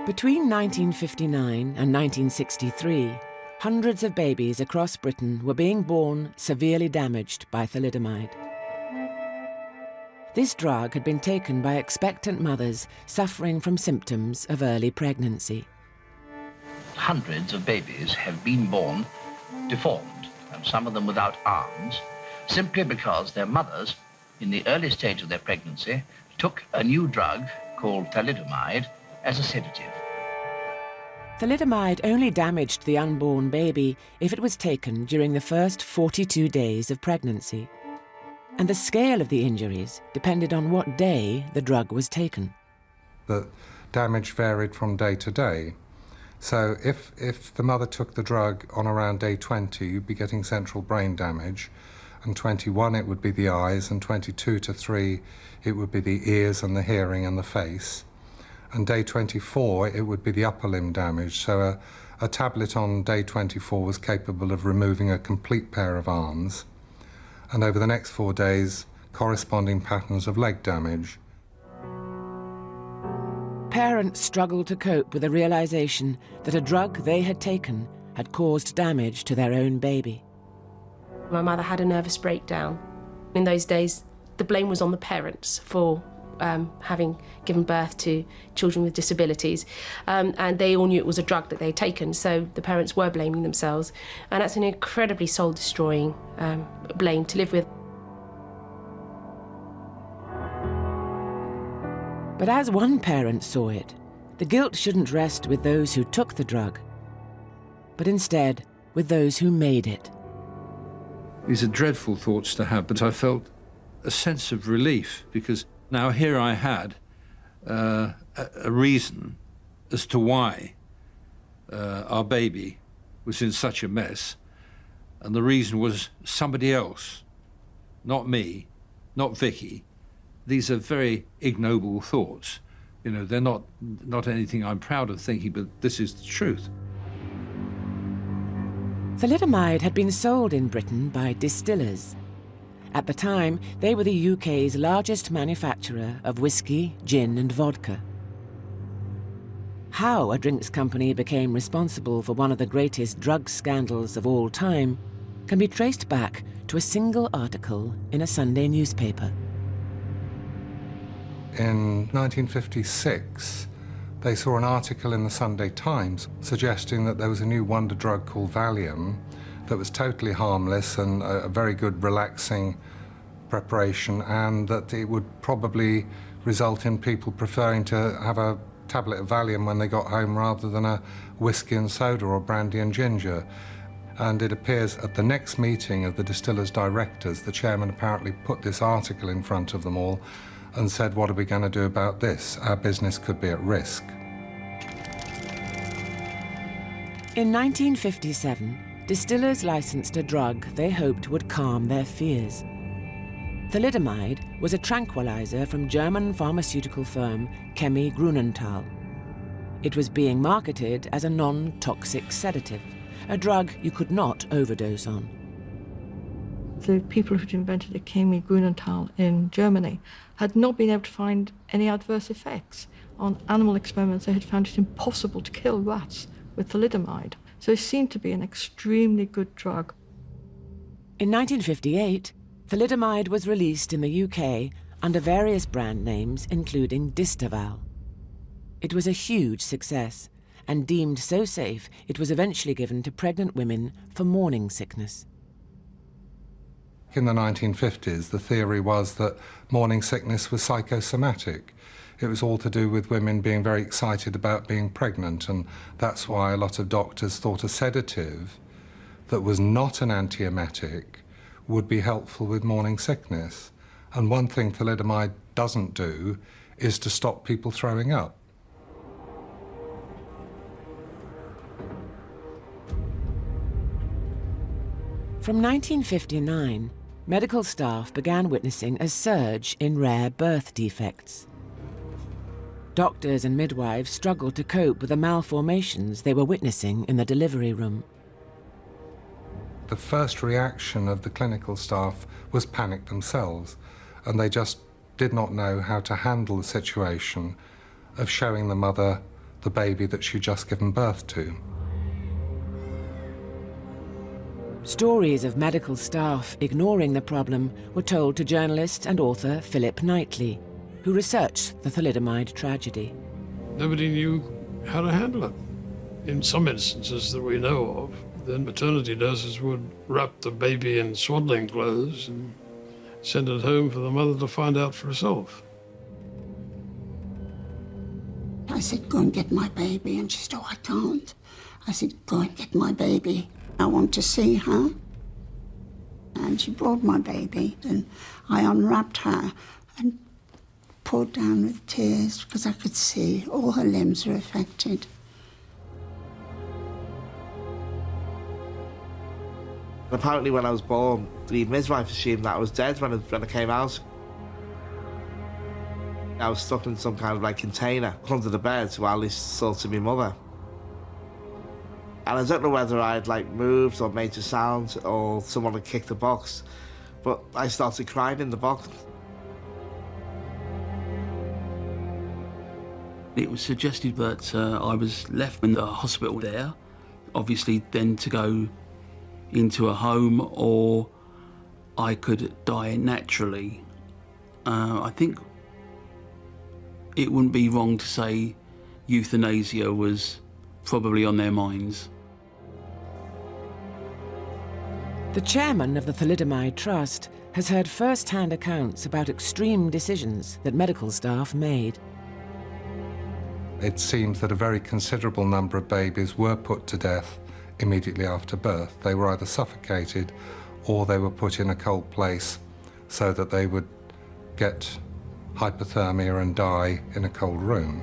Between 1959 and 1963, hundreds of babies across Britain were being born severely damaged by thalidomide. This drug had been taken by expectant mothers suffering from symptoms of early pregnancy. Hundreds of babies have been born deformed, and some of them without arms, simply because their mothers, in the early stage of their pregnancy, took a new drug called thalidomide as a sedative. Thalidomide only damaged the unborn baby if it was taken during the first 42 days of pregnancy. And the scale of the injuries depended on what day the drug was taken. The damage varied from day to day. So if the mother took the drug on around day 20, you'd be getting central brain damage, and 21 it would be the eyes, and 22 to 3 it would be the ears and the hearing and the face. And day 24 it would be the upper limb damage. So a tablet on day 24 was capable of removing a complete pair of arms, and over the next 4 days, corresponding patterns of leg damage. Parents struggled to cope with the realization that a drug they had taken had caused damage to their own baby. My mother had a nervous breakdown. In those days, the blame was on the parents for having given birth to children with disabilities, and they all knew it was a drug that they'd taken, so the parents were blaming themselves, and that's an incredibly soul-destroying blame to live with. But as one parent saw it, the guilt shouldn't rest with those who took the drug, but instead with those who made it. These are dreadful thoughts to have, but I felt a sense of relief, because now here I had a reason as to why our baby was in such a mess, and the reason was somebody else, not me, not Vicky. These are very ignoble thoughts. You know, they're not anything I'm proud of thinking, but this is the truth. Thalidomide had been sold in Britain by distillers. At the time, they were the UK's largest manufacturer of whiskey, gin and vodka. How a drinks company became responsible for one of the greatest drug scandals of all time can be traced back to a single article in a Sunday newspaper. In 1956, they saw an article in the Sunday Times suggesting that there was a new wonder drug called Valium that was totally harmless and a very good relaxing preparation, and that it would probably result in people preferring to have a tablet of Valium when they got home rather than a whiskey and soda or brandy and ginger. And it appears at the next meeting of the distillers' directors, the chairman apparently put this article in front of them all and said, "What are we going to do about this? Our business could be at risk." In 1957, distillers licensed a drug they hoped would calm their fears. Thalidomide was a tranquilizer from German pharmaceutical firm Chemie Grünenthal. It was being marketed as a non-toxic sedative, a drug you could not overdose on. The people who'd invented the Chemie Grünenthal in Germany had not been able to find any adverse effects. On animal experiments, they had found it impossible to kill rats with thalidomide. So it seemed to be an extremely good drug. In 1958, thalidomide was released in the UK under various brand names, including Distaval. It was a huge success, and deemed so safe it was eventually given to pregnant women for morning sickness. In the 1950s, the theory was that morning sickness was psychosomatic. It was all to do with women being very excited about being pregnant, and that's why a lot of doctors thought a sedative that was not an antiemetic would be helpful with morning sickness. And one thing thalidomide doesn't do is to stop people throwing up. From 1959, medical staff began witnessing a surge in rare birth defects. Doctors and midwives struggled to cope with the malformations they were witnessing in the delivery room. The first reaction of the clinical staff was panic themselves, and they just did not know how to handle the situation of showing the mother the baby that she'd just given birth to. Stories of medical staff ignoring the problem were told to journalist and author Philip Knightley, who researched the thalidomide tragedy. Nobody knew how to handle it. In some instances that we know of, the maternity nurses would wrap the baby in swaddling clothes and send it home for the mother to find out for herself. I said, go and get my baby, and she said, oh, I can't. I said, go and get my baby. I want to see her. And she brought my baby, and I unwrapped her and poured down with tears because I could see all her limbs were affected. Apparently when I was born, the midwife assumed that I was dead when I came out. I was stuck in some kind of like container under the bed while they sorted my mother. And I don't know whether I'd like moved or made a sound or someone had kicked the box, but I started crying in the box. It was suggested that I was left in the hospital there, obviously then to go into a home, or I could die naturally. I think it wouldn't be wrong to say euthanasia was probably on their minds. The chairman of the Thalidomide Trust has heard first-hand accounts about extreme decisions that medical staff made. It seems that a very considerable number of babies were put to death immediately after birth. They were either suffocated or they were put in a cold place so that they would get hypothermia and die in a cold room.